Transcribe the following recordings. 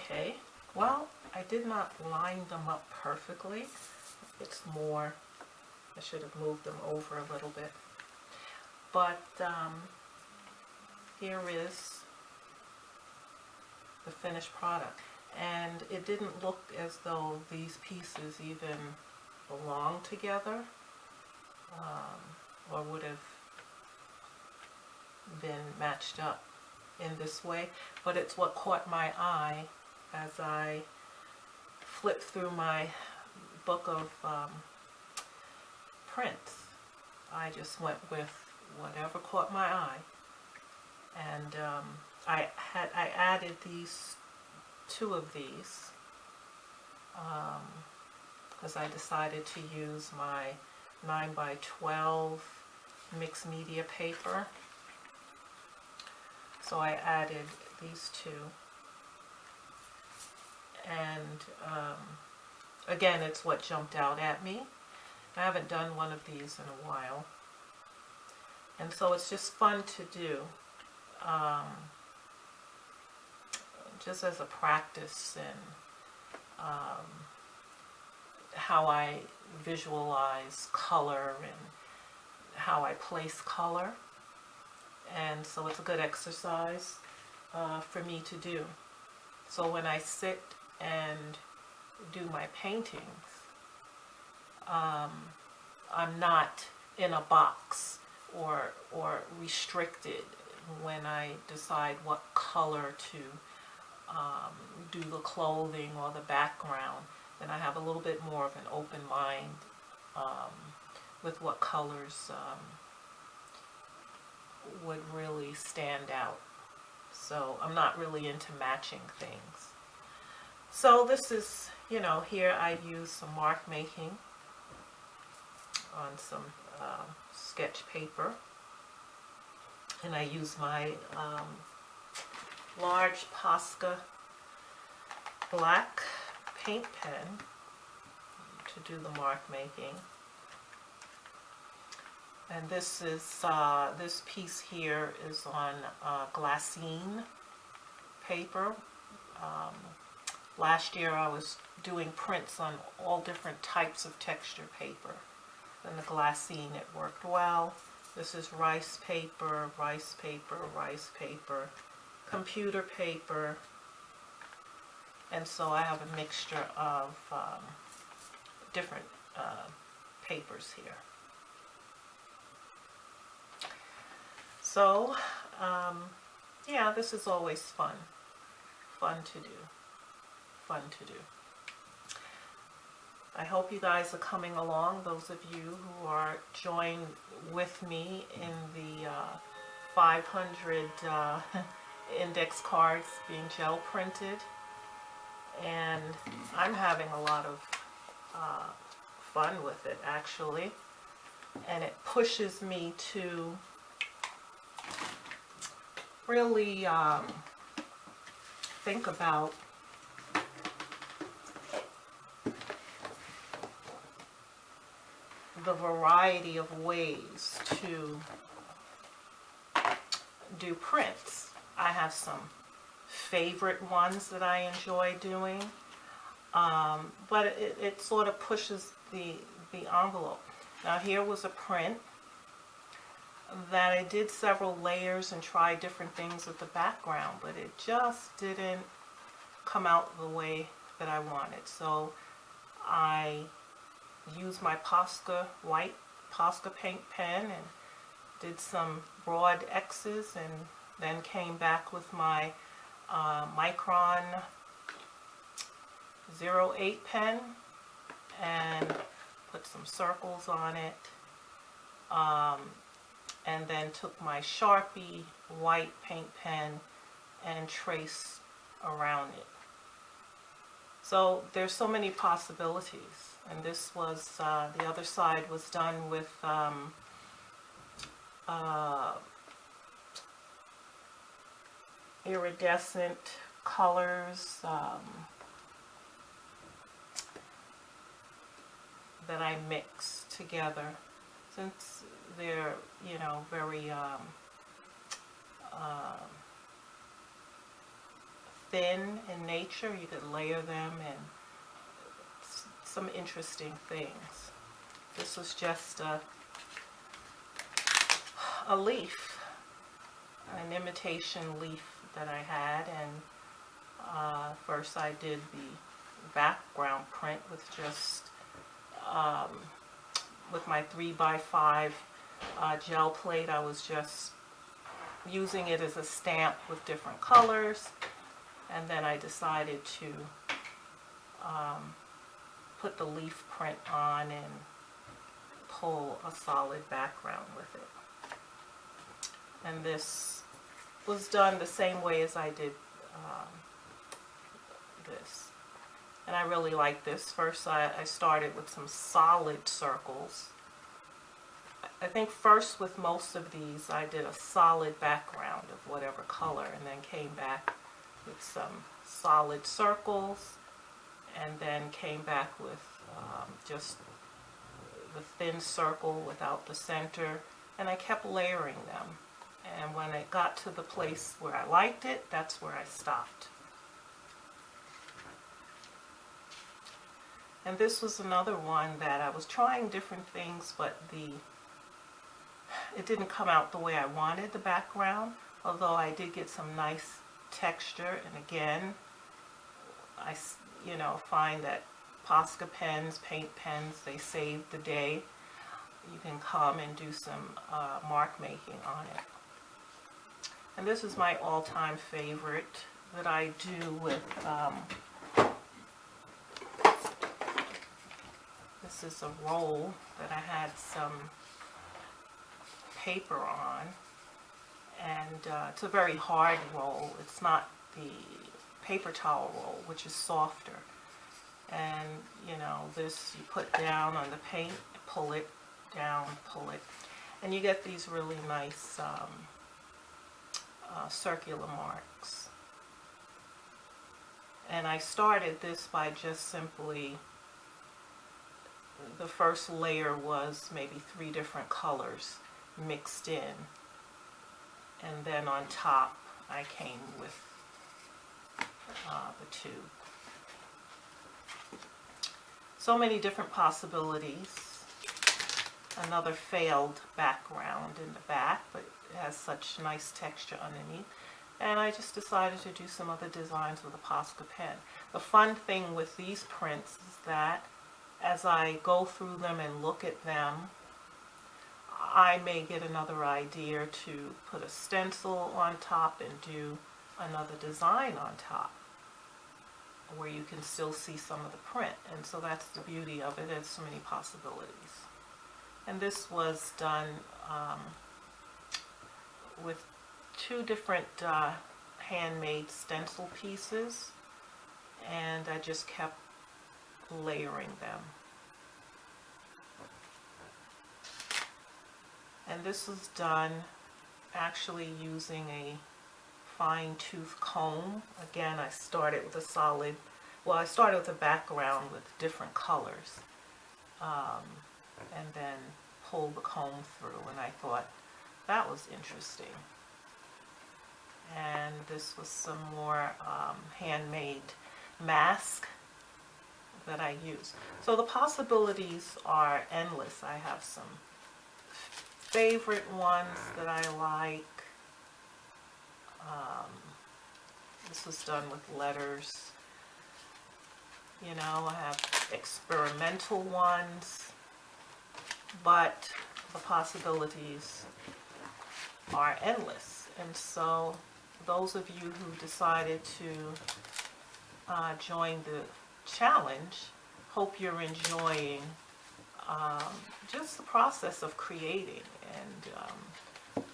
Okay, well, I did not line them up perfectly. It's more, I should have moved them over a little bit. But here is the finished product. And it didn't look as though these pieces even belong together, or would have been matched up in this way, but it's what caught my eye as I flipped through my book of prints. I just went with whatever caught my eye, and I added two of these because I decided to use my 9x12 mixed media paper. So I added these two, and again, it's what jumped out at me. I haven't done one of these in a while, and so it's just fun to do, just as a practice in how I visualize color and how I place color. And so it's a good exercise for me to do. So when I sit and do my paintings, I'm not in a box or restricted when I decide what color to do the clothing or the background. Then I have a little bit more of an open mind with what colors would really stand out. So I'm not really into matching things. So this is, you know, here I use some mark making on some sketch paper, and I use my large Posca black paint pen to do the mark making. And this is this piece here is on glassine paper. Last year I was doing prints on all different types of texture paper. And the glassine, it worked well. This is rice paper, rice paper, rice paper, computer paper. And so I have a mixture of different papers here. So, yeah, this is always fun to do, I hope you guys are coming along, those of you who are joined with me in the 500 index cards being gel printed, and I'm having a lot of fun with it, actually, and it pushes me to really think about the variety of ways to do prints. I have some favorite ones that I enjoy doing, but it sort of pushes the envelope. Now here was a print that I did several layers and tried different things with the background, but it just didn't come out the way that I wanted. So I used my white Posca paint pen and did some broad X's, and then came back with my Micron 08 pen and put some circles on it. And then took my Sharpie white paint pen and traced around it. So there's so many possibilities. And this was, the other side was done with iridescent colors that I mix together. Since they're, you know, very thin in nature. You could layer them and some interesting things. This was just a leaf, an imitation leaf that I had, and first I did the background print with just with my 3x5 gel plate. I was just using it as a stamp with different colors, and then I decided to put the leaf print on and pull a solid background with it. And this was done the same way as I did this. And I really like this. First I started with some solid circles. I think first with most of these I did a solid background of whatever color, and then came back with some solid circles, and then came back with just the thin circle without the center, and I kept layering them. And when it got to the place where I liked it, that's where I stopped. And this was another one that I was trying different things, but it didn't come out the way I wanted, the background, although I did get some nice texture. And again, I find that Posca pens, paint pens, they save the day. You can come and do some mark making on it. And this is my all-time favorite that I do with, this is a roll that I had some paper on, and it's a very hard roll. It's not the paper towel roll, which is softer. And this you put down on the paint, pull it down, pull it, and you get these really nice circular marks. And I started this by just simply, the first layer was maybe 3 different colors mixed in, and then on top I came with the 2. So many different possibilities. Another failed background in the back, but it has such nice texture underneath. And I just decided to do some other designs with a Posca pen. The fun thing with these prints is that as I go through them and look at them, I may get another idea to put a stencil on top and do another design on top, where you can still see some of the print. And so that's the beauty of it. There's so many possibilities. And this was done with 2 different handmade stencil pieces, and I just kept layering them. And this was done actually using a fine tooth comb. Again, I started with a solid, well, I started with a background with different colors, and then pulled the comb through, and I thought that was interesting. And this was some more handmade mask that I used. So the possibilities are endless. I have some favorite ones that I like. This was done with letters. I have experimental ones, but the possibilities are endless. And so those of you who decided to join the challenge, hope you're enjoying just the process of creating. And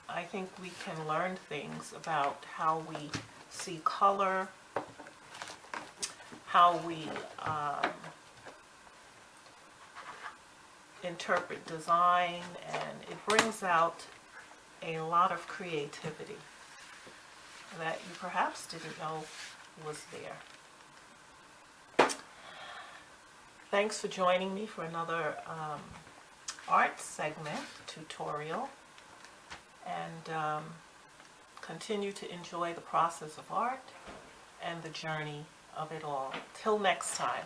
I think we can learn things about how we see color, how we interpret design, and it brings out a lot of creativity that you perhaps didn't know was there. Thanks for joining me for another art segment tutorial, and continue to enjoy the process of art. and the journey of it all. Till next time.